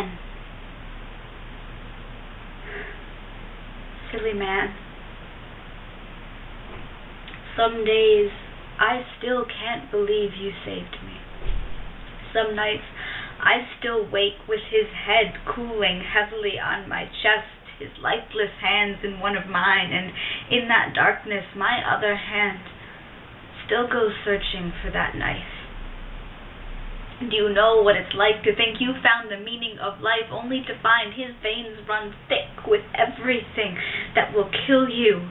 Ben. Silly man. Some days I still can't believe you saved me. Some nights I still wake with his head cooling heavily on my chest, his lifeless hands in one of mine, and in that darkness my other hand still goes searching for that knife. Do you know what it's like to think you found the meaning of life, only to find his veins run thick with everything that will kill you?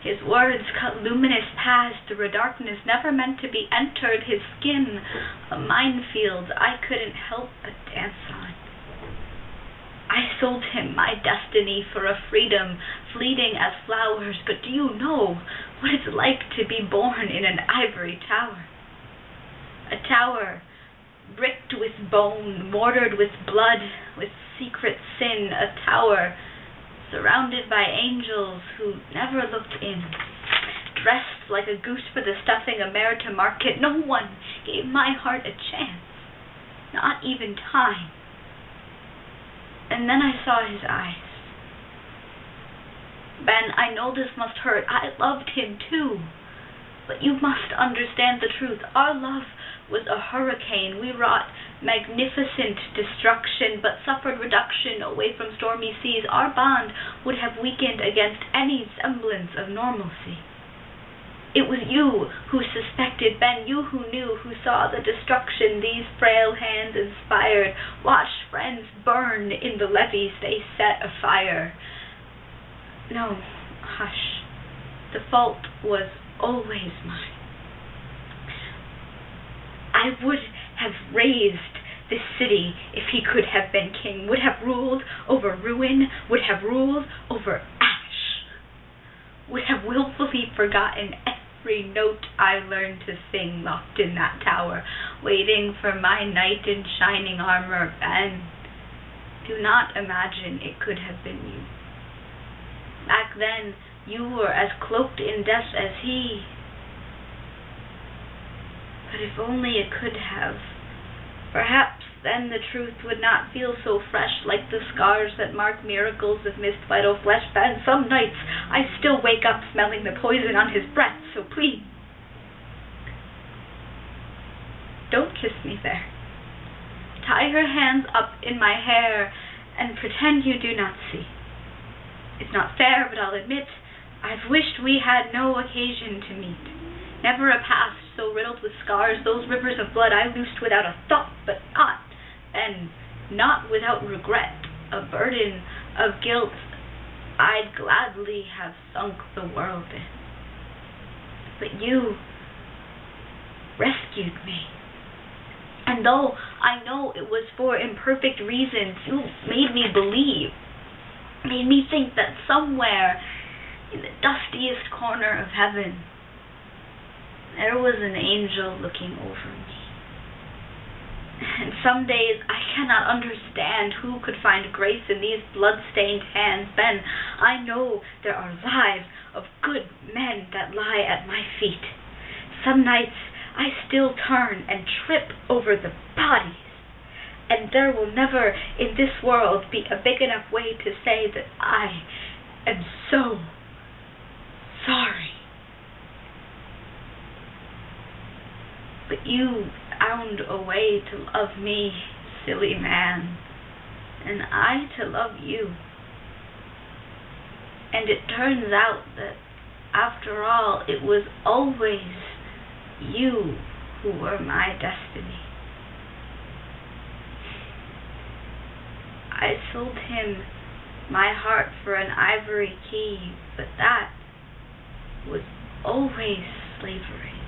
His words cut luminous paths through a darkness never meant to be entered, his skin a minefield I couldn't help but dance on. I sold him my destiny for a freedom fleeting as flowers, but do you know what it's like to be born in an ivory tower? A tower bricked with bone, mortared with blood, with secret sin, a tower surrounded by angels who never looked in, dressed like a goose for the stuffing, a mare to market. No one gave my heart a chance, not even time. And then I saw his eyes. Ben, I know this must hurt. I loved him too. But you must understand the truth. Our love was a hurricane. We wrought magnificent destruction, but suffered reduction away from stormy seas. Our bond would have weakened against any semblance of normalcy. It was you who suspected Ben, you who knew, who saw the destruction these frail hands inspired, watched friends burn in the levees they set afire. No, hush. The fault was always mine. I would have raised this city if he could have been king, would have ruled over ruin, would have ruled over ash, would have willfully forgotten every note I learned to sing locked in that tower, waiting for my knight in shining armor. Ben, do not imagine it could have been you. Back then, you were as cloaked in death as he. But if only it could have. Perhaps then the truth would not feel so fresh, like the scars that mark miracles of missed vital flesh. Ben, some nights I still wake up smelling the poison on his breath, so please, don't kiss me there. Tie your hands up in my hair and pretend you do not see. It's not fair, but I'll admit I've wished we had no occasion to meet. Never a past so riddled with scars, those rivers of blood I loosed without a thought, but not, and not without regret, a burden of guilt I'd gladly have sunk the world in. But you rescued me. And though I know it was for imperfect reasons, you made me believe, made me think that somewhere in the dustiest corner of heaven there was an angel looking over me. And some days I cannot understand who could find grace in these blood-stained hands. Ben, I know there are lives of good men that lie at my feet. Some nights I still turn and trip over the bodies. And there will never in this world be a big enough way to say that I am so sorry. But you found a way to love me, silly man, and I to love you. And it turns out that, after all, it was always you who were my destiny. I sold him my heart for an ivory key, but that was always slavery.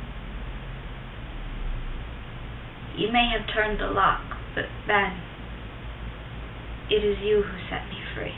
You may have turned the lock, but Ben, it is you who set me free.